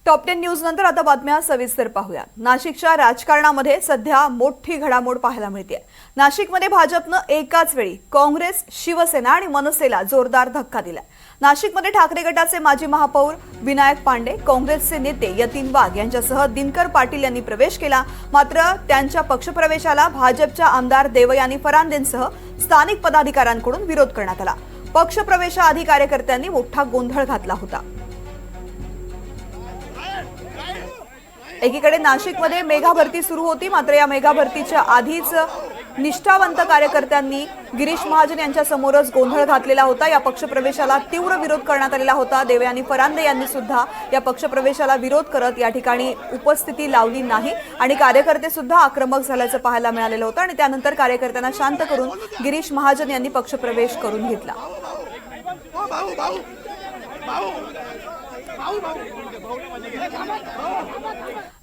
Top 10 news नंतर आता बातम्या सविस्तर पाहूया। नाशिकच्या राजकारणामध्ये सध्या मोठी घडामोड पाहायला मिळते। नाशिकमध्ये भाजपनं एकाच वेळी काँग्रेस, शिवसेना आणि मनसेला जोरदार धक्का दिला। नाशिकमध्ये ठाकरे गटाचे माजी महापौर विनायक पांडे, काँग्रेसचे नेते यतीन वाघ यांच्यासह दिनकर पाटील यांनी प्रवेश केला। मात्र त्यांच्या पक्षप्रवेशाला भाजपच्या आमदार देवयानी फरांदेंसह स्थानिक पदाधिकाऱ्यांकडून विरोध करण्यात आला। पक्षप्रवेशाआधी कार्यकर्त्यांनी मोठा गोंधळ घातला होता। एकीकडे नाशिकमध्ये मेगा भरती सुरू होती, मात्र या मेगा भरतीच्या आधीच निष्ठावंत कार्यकर्त्यांनी गिरीश महाजन यांच्या समोरच गोंधळ घातलेला होता। या पक्षप्रवेशाला तीव्र विरोध करण्यात आलेला होता। देवयानी फरांदे यांनी सुद्धा या पक्षप्रवेशाला विरोध करत या ठिकाणी उपस्थिती लावली नाही आणि कार्यकर्ते सुद्धा आक्रमक झाल्याचं पाहायला मिळालेलं होतं आणि त्यानंतर कार्यकर्त्यांना शांत करून गिरीश महाजन यांनी पक्षप्रवेश करून घेतला।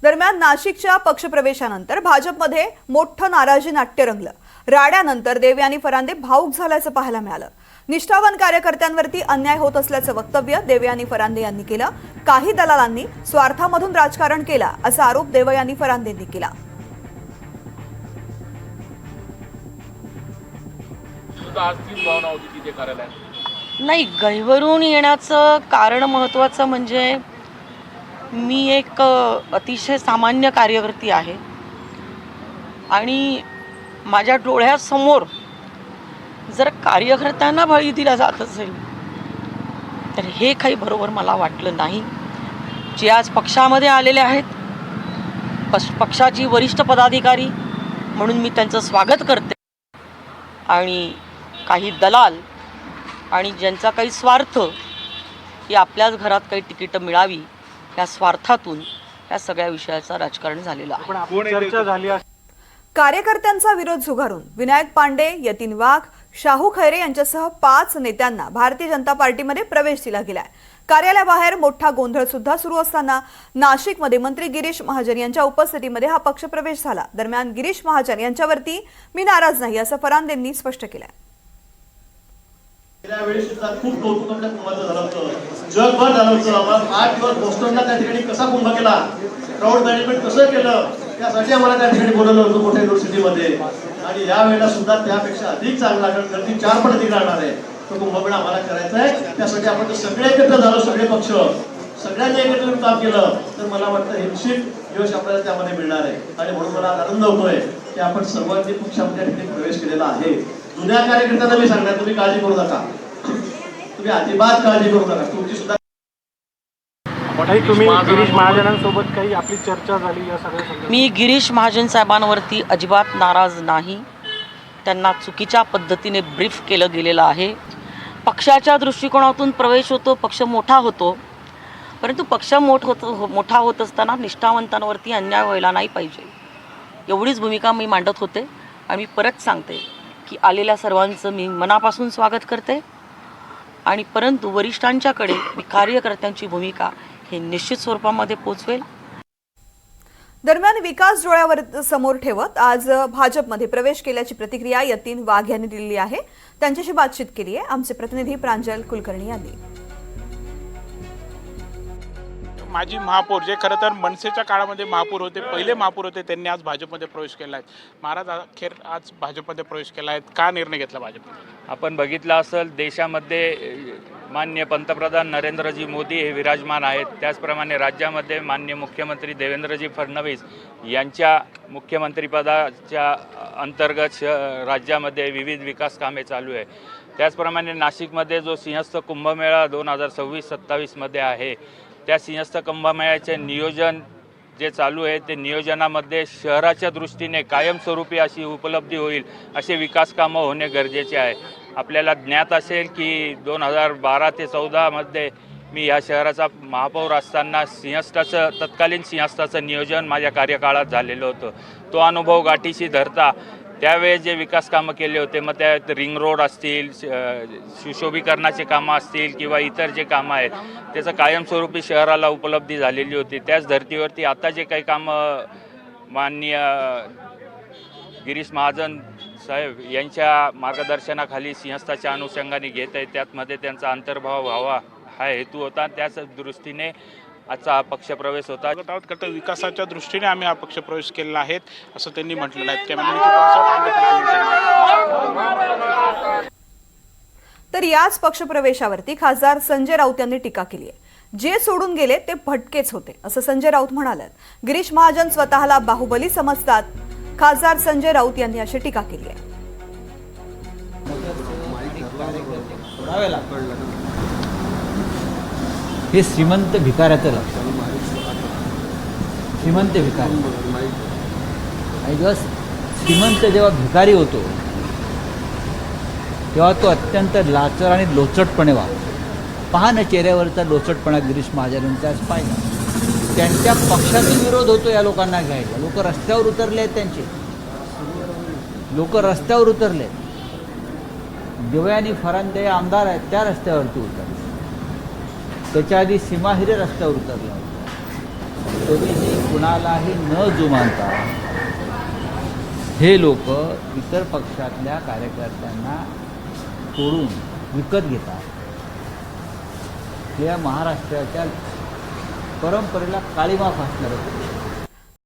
दरम्यान नाशिकच्या पक्षप्रवेशानंतर भाजपमध्ये मोठं नाराजी नाट्य रंगलं। राड्यानंतर देवयानी फरांदे भावुक झाल्याचं पाहायला मिळालं। निष्ठावान कार्यकर्त्यांवरती अन्याय होत असल्याचं वक्तव्य देवयानी फरांदे यांनी केलं। काही दलालांनी स्वार्थामधून राजकारण केला असा आरोप देवयानी फरांदेंनी केला। नाही, गहिवरून येण्याचं कारण महत्त्वाचं म्हणजे मी एक अतिशय सामान्य कार्यकर्ती आहे आणि माझ्या डोळ्यासमोर जर कार्यकर्त्यांना बळी दिला जात असेल तर हे काही बरोबर मला वाटलं नाही। जे आज पक्षामध्ये आलेले आहेत, पक्षाची वरिष्ठ पदाधिकारी म्हणून मी त्यांचं स्वागत करते आणि काही दलाल आणि ज्यांचा काही स्वार्थ की आपल्याच घरात काही तिकीटं मिळावी या स्वार्थातून या सगळ्या विषयाचं राजकारण झालेलं आहे। कार्यकर्त्यांचा विरोध झुगारून विनायक पांडे, यतीन वाघ, शाहू खैरे यांच्यासह 5 नेत्यांना भारतीय जनता पार्टीमध्ये प्रवेश दिला गेलाय। कार्यालयाबाहेर मोठा गोंधळ सुद्धा सुरू असताना नाशिकमध्ये मंत्री गिरीश महाजन यांच्या उपस्थितीमध्ये हा पक्षप्रवेश झाला। दरम्यान गिरीश महाजन यांच्यावरती मी नाराज नाही असं फरांदेंनी स्पष्ट केलंय। त्यावेळी सुद्धा खूप कौतुक आपल्या कुंभाचं झालं होतं, जगभर झालं होतं। आम्हाला 8 दिवस बोस्टनला त्या ठिकाणी कसा कुंभ केला, क्राऊड मॅनेजमेंट कसं केलं, त्यासाठी आम्हाला त्या ठिकाणी बोलवलं होतं मोठ्या युनिव्हर्सिटीमध्ये। आणि यावेळेला सुद्धा त्यापेक्षा अधिक चांगला, कारण गर्दी 4 पट अधिक राहणार आहे, तो कुंभमेळा आम्हाला करायचा आहे। त्यासाठी आपण सगळे एकत्र झालो, सगळे पक्ष सगळ्यांनी एकत्र काम केलं तर मला वाटतं निश्चित यश आपल्याला त्यामध्ये मिळणार आहे। आणि म्हणून मला आनंद होतोय की आपण सर्वांनी पक्षामध्ये त्या ठिकाणी प्रवेश केलेला आहे। जुन्या कार्यकर्त्यांना मी सांगणार, तुम्ही काळजी करू नका, तुम्ही अजिबात काळजी करू नका। तुमची सुद्धा तुम्ही गिरीश महाजनांसोबत काही आपली चर्चा झाली या सगळ्या? मी गिरीश महाजन साहेबांवरती अजिबात नाराज नाही। त्यांना चुकीच्या पद्धतीने ब्रीफ केलं गेलेलं आहे। पक्षाच्या दृष्टिकोनातून प्रवेश होतो, पक्ष मोठा होतो, परंतु पक्ष मोठा होत असताना निष्ठावंतांवरती अन्याय व्हायला नाही पाहिजे, एवढीच भूमिका मी मांडत होते। आणि मी परत सांगते की आलेल्या सर्वांचं मी मनापासून स्वागत करते आणि परंतु वरिष्ठांच्याकडे मी कार्यकर्त्यांची भूमिका हे निश्चित स्वरूपामध्ये पोहोचवेल। दरम्यान विकास डोळ्यावर समोर ठेवत आज भाजपमध्ये प्रवेश केल्याची प्रतिक्रिया यतीन वाघ यांनी दिली आहे। त्यांच्याशी बातचीत केली आहे आमचे प्रतिनिधी प्रांजल कुलकर्णी यांनी। माजी महापौर, जे खरं तर मनसेच्या काळामध्ये महापौर होते, पहिले महापौर होते, त्यांनी आज भाजपमध्ये प्रवेश केला आहे। महाराज अखेर आज भाजपमध्ये प्रवेश केला आहे, का निर्णय घेतला भाजपने? आपण बघितलं असेल, देशामध्ये माननीय पंतप्रधान नरेंद्रजी मोदी हे विराजमान आहेत, त्याचप्रमाणे राज्यामध्ये माननीय मुख्यमंत्री देवेंद्रजी फडणवीस यांच्या मुख्यमंत्रीपदाच्या अंतर्गत राज्यामध्ये विविध विकास कामे चालू आहे। त्याचप्रमाणे नाशिकमध्ये जो सिंहस्थ कुंभमेळा 2026-27मध्ये आहे, त्या सिंहस्थ कुंभमेळ्याचे नियोजन जे चालू आहे, ते नियोजनामध्ये शहराच्या दृष्टीने कायमस्वरूपी अशी उपलब्धी होईल असे विकास कामं होणे गरजेचे आहे। आपल्याला ज्ञात असेल की 2012 ते 14मध्ये मी या शहराचा महापौर असताना तत्कालीन सिंहस्थाचं नियोजन माझ्या कार्यकाळात झालेलं होतं। तो अनुभव गाठीशी धरता त्यावेळेस जे विकास कामं केले होते, मग त्यात रिंग रोड असतील, सुशोभीकरणाचे कामं असतील किंवा इतर जे कामं आहेत, त्याचं कायमस्वरूपी शहराला उपलब्धी झालेली होती। त्याच धर्तीवरती आता जे काही कामं माननीय गिरीश महाजन साहेब यांच्या मार्गदर्शनाखाली सिंहस्थाच्या अनुषंगाने घेत आहेत, त्यामध्ये त्यांचा अंतर्भाव व्हावा हा हेतू होता। त्याच दृष्टीने आजचा हा पक्षप्रवेश होता. बघत आहोत का विकासाच्या दृष्टीने आम्ही हा पक्ष प्रवेश केलेला आहे असं त्यांनी म्हटलेलं आहे. तर याच पक्षप्रवेशावरती खासदार संजय राऊत यांनी टीका केली आहे. जे सोडून गेले ते भटकेच होते असं संजय राऊत म्हणाले. गिरीश महाजन स्वतःला बाहुबली समजतात. खासदार संजय राऊत यांनी अशी टीका केली आहे. हे श्रीमंत भिकाऱ्याचं लक्ष. श्रीमंत भिकारी आणि श्रीमंत जेव्हा भिकारी होतो तेव्हा तो अत्यंत लाचर आणि लोचटपणे वागतो. पहा ना चेहऱ्यावरचा लोचटपणा गिरीश महाजनांचा आज पाहिला. त्यांच्या पक्षातील विरोध होतो या लोकांना घ्यायला. लोक रस्त्यावर उतरले आहेत. त्यांचे लोक रस्त्यावर उतरले आहेत. दिवे आणि फरांदे आमदार आहेत त्या रस्त्यावरती उतरले. त्याच्या आधी सीमा हिरे रस्त्यावर उतरला होता. तरीही कुणालाही न जुमानता हे लोक इतर पक्षातल्या कार्यकर्त्यांना तोडून विकत घेतात. हे महाराष्ट्राच्या परंपरेला काळीमा फासणार होते.